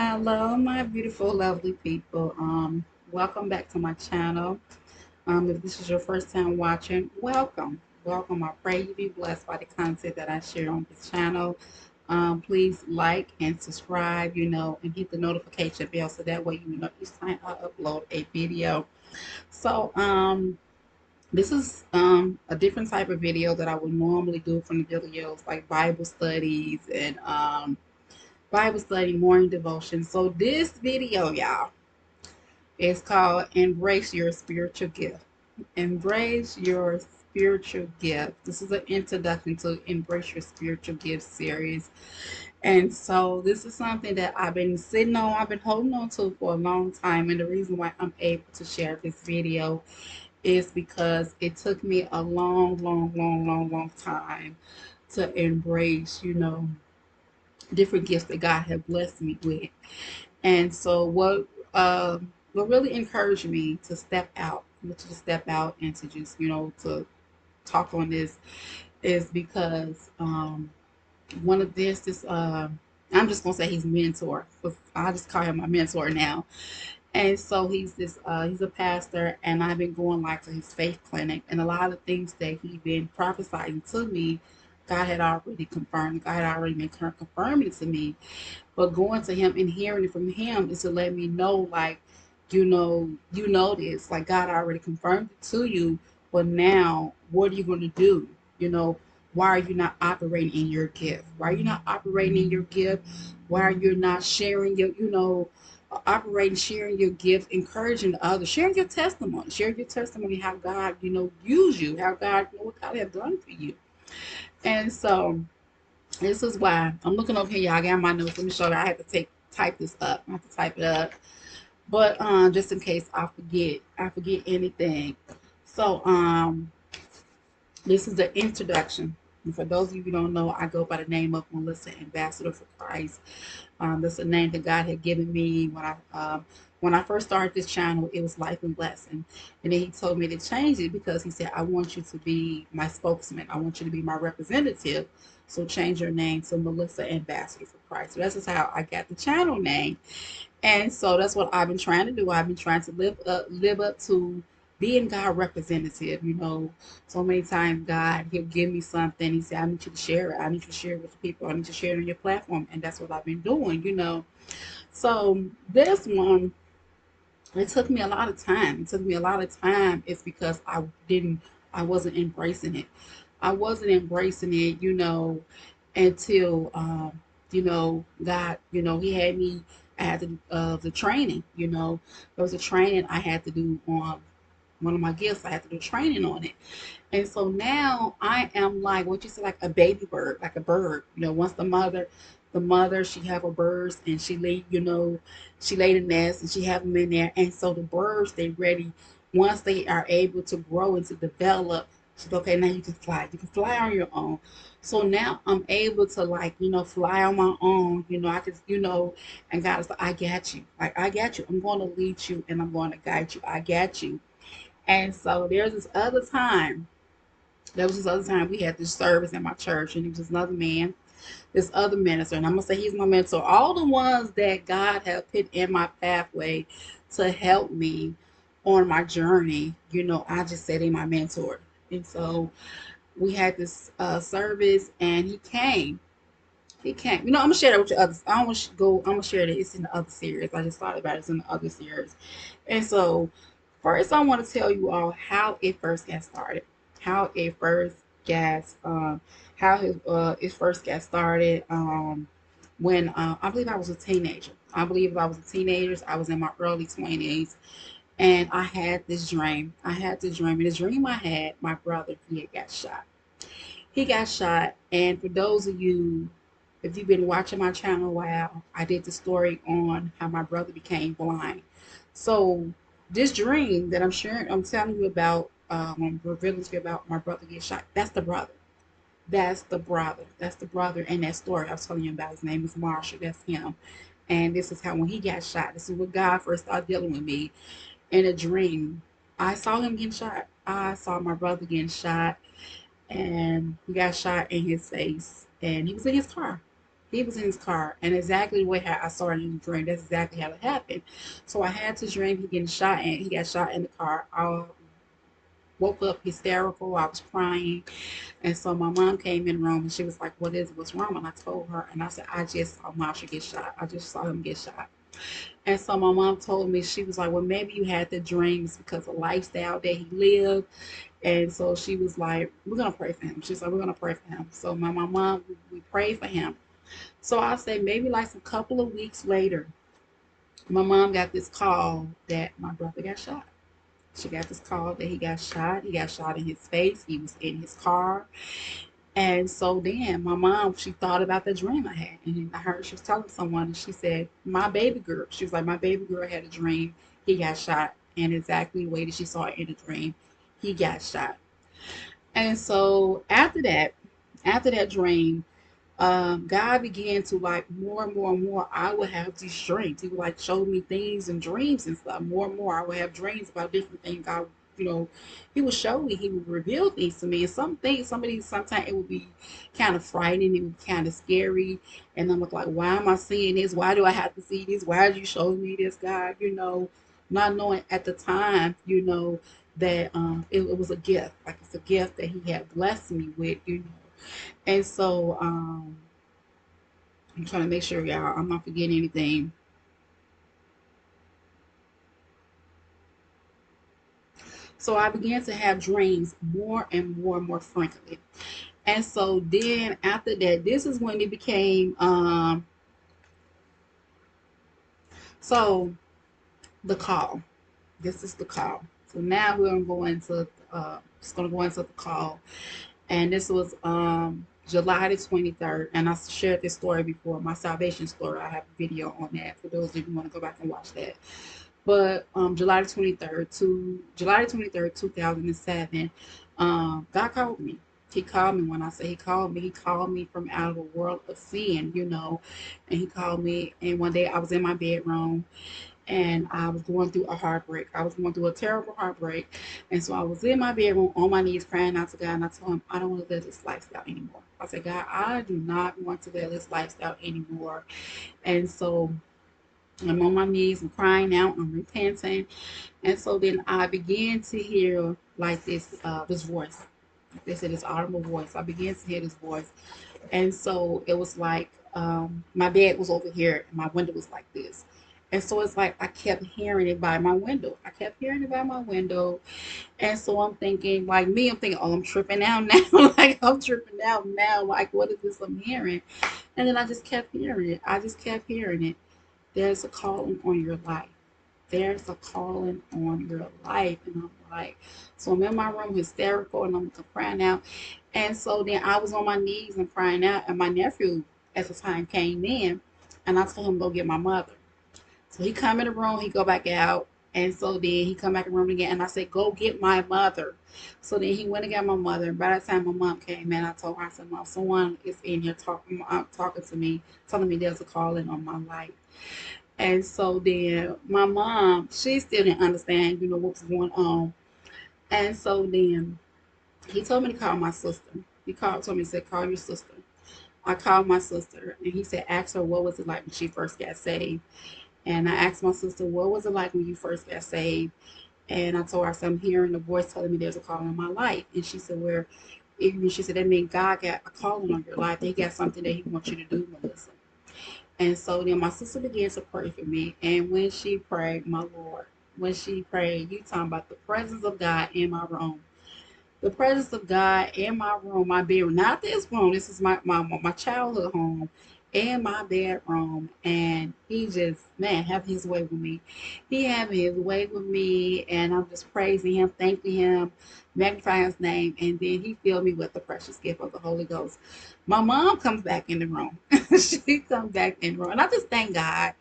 Hello, my beautiful, lovely people. Welcome back to my channel. If this is your first time watching, welcome. Welcome. I pray you be blessed by the content that I share on this channel. Please like and subscribe, and hit the notification bell so that way you know each time I upload a video. So, this is a different type of video that I would normally do from the videos like Bible studies and Bible study, morning devotion. So this video, y'all, is called Embrace Your Spiritual Gift. Embrace your spiritual gift. This is an introduction to Embrace Your Spiritual Gift series. And so this is something that I've been sitting on, I've been holding on to for a long time. And the reason why I'm able to share this video is because it took me a long time to embrace, different gifts that God had blessed me with. And so what really encouraged me to step out, to step out and to just, to talk on this is because one of this I'm just gonna say he's mentor. I just call him my mentor now. And so he's a pastor, and I've been going like to his faith clinic, and a lot of things that he been prophesying to me, God had already confirmed. God had already been confirming it to me, but going to him and hearing it from him is to let me know, like, you know this, like God already confirmed it to you, but now what are you going to do? You know, why are you not operating in your gift? Why are you not operating in your gift? Why are you not sharing your, operating, sharing your gift, encouraging others, share your testimony, how God, used you, how God, what God have done for you. And so this is why I'm looking over here. Y'all, I got my notes. Let me show you. I have to type this up. I have to type it up. But just in case I forget anything. So this is the introduction. And for those of you who don't know, I go by the name of Melissa Ambassador for Christ. That's a name that God had given me when I first started this channel. It was Life and Blessing, and then He told me to change it because He said, "I want you to be my spokesman. I want you to be my representative. So change your name to Melissa Ambassador for Christ." So that's just how I got the channel name. And so that's what I've been trying to do. I've been trying to live up to being God representative. So many times God, He'll give me something. He said, "I need you to share it. I need you to share it with the people. I need you to share it on your platform." And that's what I've been doing. So this one, it took me a lot of time. It took me a lot of time. It's because I wasn't embracing it. I wasn't embracing it, until God, He had me. I had the training. There was a training I had to do on one of my gifts. I had to do training on it, and so now I am like what you say, like a baby bird, like a bird. Once the mother, she have her birds, and she laid a nest, and she have them in there, and so the birds, they ready. Once they are able to grow and to develop, she's okay. Now you can fly. You can fly on your own. So now I'm able to, like, fly on my own. I can, and God is like, "I got you. Like, I got you. I'm going to lead you, and I'm going to guide you. I got you." And so there was this other time we had this service in my church, and it was this other minister, and I'm gonna say he's my mentor. All the ones that God had put in my pathway to help me on my journey, I just said he my mentor. And so we had this service, and he came. He came. I'm gonna share that with you others. I don't want to go. I'm gonna share that. It's in the other series. I just thought about it. It's in the other series. And so, first, I want to tell you all how it first got started. How it first got, it first got started. When I believe I was a teenager. I was in my early 20s, and I had this dream. And the dream I had, my brother, he had got shot. He got shot, and for those of you, if you've been watching my channel a while, I did the story on how my brother became blind. So this dream that I'm telling you about, I'm revealing to you about my brother get shot. That's the brother. That's the brother. That's the brother in that story I was telling you about. His name is Marshall. That's him. And this is how, when he got shot, this is what God first started dealing with me in a dream. I saw him getting shot. I saw my brother getting shot, and he got shot in his face, and he was in his car. He was in his car, and exactly what I saw in the dream. That's exactly how it happened. So I had to dream he getting shot, and he got shot in the car. I woke up hysterical. I was crying, and so my mom came in the room, and she was like, "What is? What's wrong?" And I told her, and I said, "I just saw Marshall get shot. I just saw him get shot." And so my mom told me, she was like, "Well, maybe you had the dreams because of the lifestyle that he lived." And so she was like, "We're gonna pray for him." She's like, "We're gonna pray for him." So my mom, we prayed for him. So I say maybe like a couple of weeks later, my mom got this call that my brother got shot. She got this call that he got shot. He got shot in his face. He was in his car. And so then my mom, she thought about the dream I had. And I heard she was telling someone, and she said, my baby girl, she was like, my baby girl had a dream. He got shot. And exactly the way that she saw it in the dream, he got shot. And so after that dream, God began to like more and more and more. I would have these dreams. He would like show me things and dreams and stuff. More and more, I would have dreams about different things. God, you know, He would show me. He would reveal things to me. And some things, sometimes it would be kind of frightening. It would be kind of scary. And I'm like, why am I seeing this? Why do I have to see this? Why did you show me this, God? Not knowing at the time, that it was a gift. Like it's a gift that He had blessed me with. And so I'm trying to make sure, y'all, I'm not forgetting anything. So I began to have dreams more and more and more frequently. And so then after that, this is when it became so the call. This is the call. So now we're gonna go into just gonna go into the call. And this was July the 23rd. And I shared this story before, my salvation story. I have a video on that for those of you who want to go back and watch that. But July the 23rd, 2007, God called me. He called me. When I say he called me from out of a world of sin. And he called me. And one day I was in my bedroom and I was going through a heartbreak. I was going through a terrible heartbreak. And so I was in my bedroom on my knees crying out to God. And I told him, I don't want to live this lifestyle anymore. I said, God, I do not want to live this lifestyle anymore. And so I'm on my knees, I'm crying out, I'm repenting. And so then I began to hear like this voice. They said this audible voice. I began to hear this voice. And so it was like my bed was over here and my window was like this. And so it's like I kept hearing it by my window. I kept hearing it by my window. And so I'm thinking, like me, I'm thinking, oh, I'm tripping out now. Like I'm tripping out now. Like, what is this I'm hearing? And then I just kept hearing it. I just kept hearing it. There's a calling on your life. There's a calling on your life. And I'm like, so I'm in my room hysterical and I'm crying out. And so then I was on my knees and crying out. And my nephew at the time came in and I told him to go get my mother. So he come in the room, he go back out. And so then he come back in the room again and I said, go get my mother. So then he went and got my mother. And by the time my mom came in, I told her, I said, Mom, someone is in here talking to me, telling me there's a calling on my life. And so then my mom, she still didn't understand, what was going on. And so then he told me to call my sister. Told me, he said, call your sister. I called my sister and he said, ask her what was it like when she first got saved. And I asked my sister, what was it like when you first got saved? And I told her, I said, I'm hearing the voice telling me there's a call in my life. And she said, she said, that means God got a calling on your life. He got something that he wants you to do, Melissa. And so then my sister began to pray for me. And when she prayed, my Lord, when she prayed, you talking about the presence of God in my room. The presence of God in my room, my bedroom. Not this room. This is my childhood home in my bedroom. And he just, man, have his way with me. He had his way with me. And I'm just praising him, thanking him, magnifying his name. And then he filled me with the precious gift of the Holy Ghost. My mom comes back in the room. She comes back in the room. And I just thank God.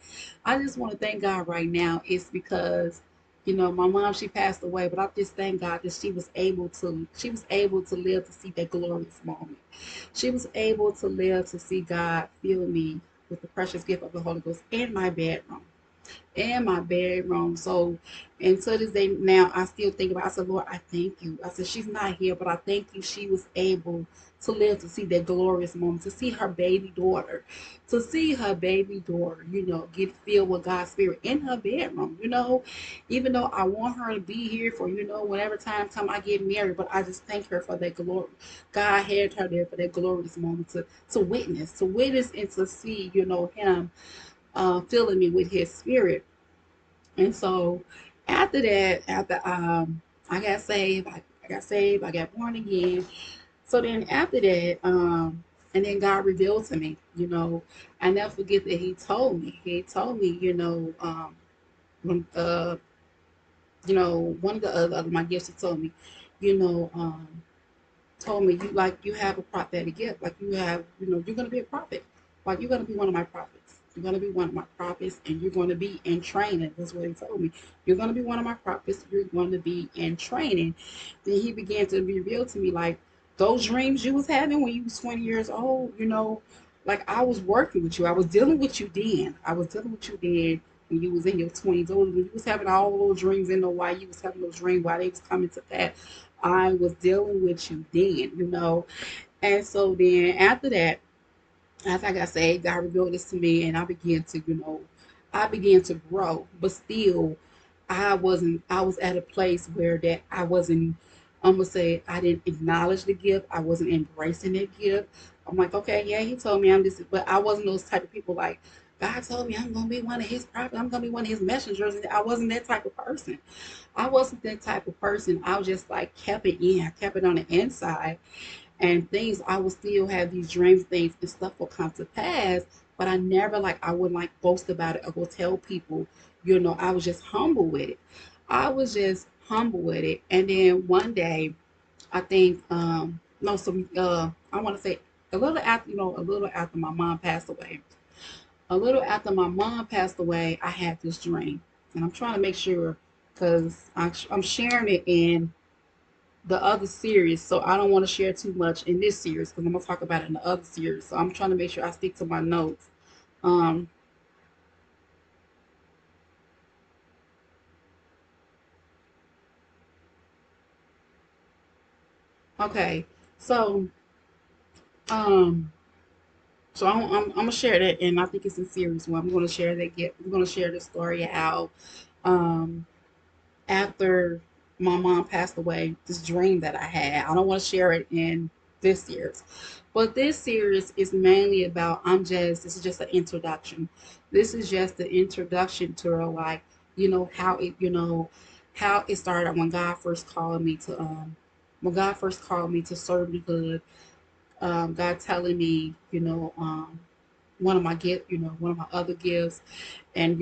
I just want to thank God right now. It's because my mom, she passed away, but I just thank God that she was able to live to see that glorious moment. She was able to live to see God fill me with the precious gift of the Holy Ghost in my bedroom. in my bedroom. So, and to this day now, I still think about. I said, Lord, I thank you. I said, she's not here, but I thank you. She was able to live to see that glorious moment, to see her baby daughter, get filled with God's spirit in her bedroom. Even though I want her to be here for whenever time I get married, but I just thank her for that glory. God had her there for that glorious moment to witness and to see him filling me with his spirit. And so after that, after I got saved, I got born again. So then after that, and then God revealed to me, I never forget that He told me, when, one of the other my gifts, He you know, um, told me you have a prophetic gift, like you're gonna be a prophet, like you're gonna be one of my prophets. You're gonna be one of my prophets, and you're gonna be in training. That's what he told me. You're gonna be one of my prophets. You're going to be in training. Then he began to reveal to me like those dreams you was having when you was 20 years old. Like I was working with you. I was dealing with you then. I was dealing with you then when you was in your 20s. When you was having all those dreams, and know why you was having those dreams, why they was coming to pass. I was dealing with you then. And so then after that, after I got saved, God revealed this to me, and I began to grow. But still, I was at a place where that I wasn't, I'm gonna say, I didn't acknowledge the gift. I wasn't embracing the gift. I'm like, okay, yeah, he told me I'm this, but I wasn't those type of people like, God told me I'm gonna be one of his prophets, I'm gonna be one of his messengers. And I wasn't that type of person. I wasn't that type of person. I was just like kept it in. I kept it on the inside, and things I would still have these dreams, things and stuff will come to pass. But I never I wouldn't boast about it or go tell people. I was just humble with it. I was just humble with it. And then one day, I think no, some I want to say a little after my mom passed away. A little after my mom passed away, I had this dream, and I'm trying to make sure because I'm sharing it in the other series, so I don't want to share too much in this series because I'm gonna talk about it in the other series. So I'm trying to make sure I stick to my notes. Um, okay, so um, I'm gonna share that, and I think it's in series one. I'm gonna share that. I'm gonna share the story how um after my mom passed away, this dream that I had. I don't want to share it in this series, but this series is mainly about. This is just an introduction. This is just the introduction to her, how it started when God first called me to servanthood. God telling me, one of my other gifts, and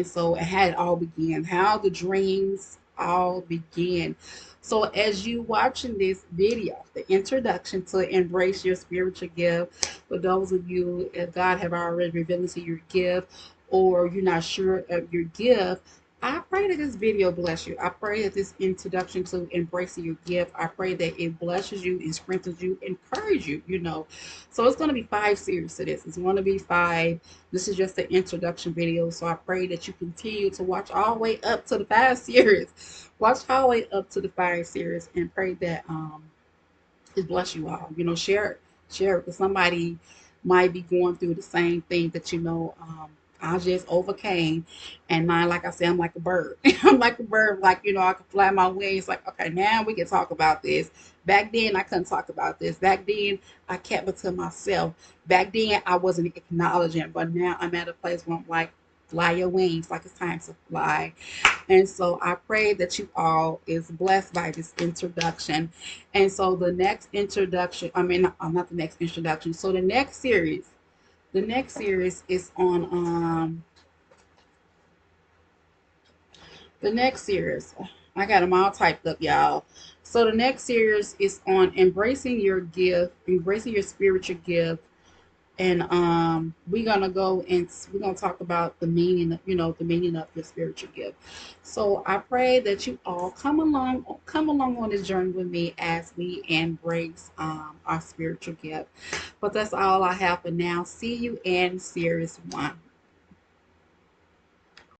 so it had all began, how the dreams all began. So as you watching this video, the introduction to embrace your spiritual gift, for those of you, if God have already revealed to your gift, or you're not sure of your gift, I pray that this video bless you. I pray that this introduction to embracing your gift, I pray that it blesses you and strengthens you, encourages you. So it's going to be 5 series to this. It's going to be 5. This is just an introduction video. So I pray that you continue to watch all the way up to the 5 series. Watch all the way up to the 5 series, and pray that it bless you all. Share it because somebody might be going through the same thing that I just overcame. And now, like I said, I'm like a bird. I'm like a bird, I can fly my wings. Like, okay, now we can talk about this. Back then, I couldn't talk about this. Back then, I kept it to myself. Back then, I wasn't acknowledging, but now I'm at a place where I'm like, fly your wings, like it's time to fly. And so I pray that you all is blessed by this introduction. And so the next introduction, I mean, not the next introduction. So the next series is on the next series. I got them all typed up, y'all. So the next series is on embracing your gift, embracing your spiritual gift, and we're gonna talk about the meaning, the meaning of your spiritual gift. So I pray that you all come along on this journey with me as we embrace our spiritual gift. But that's all I have for now. See you in series 1.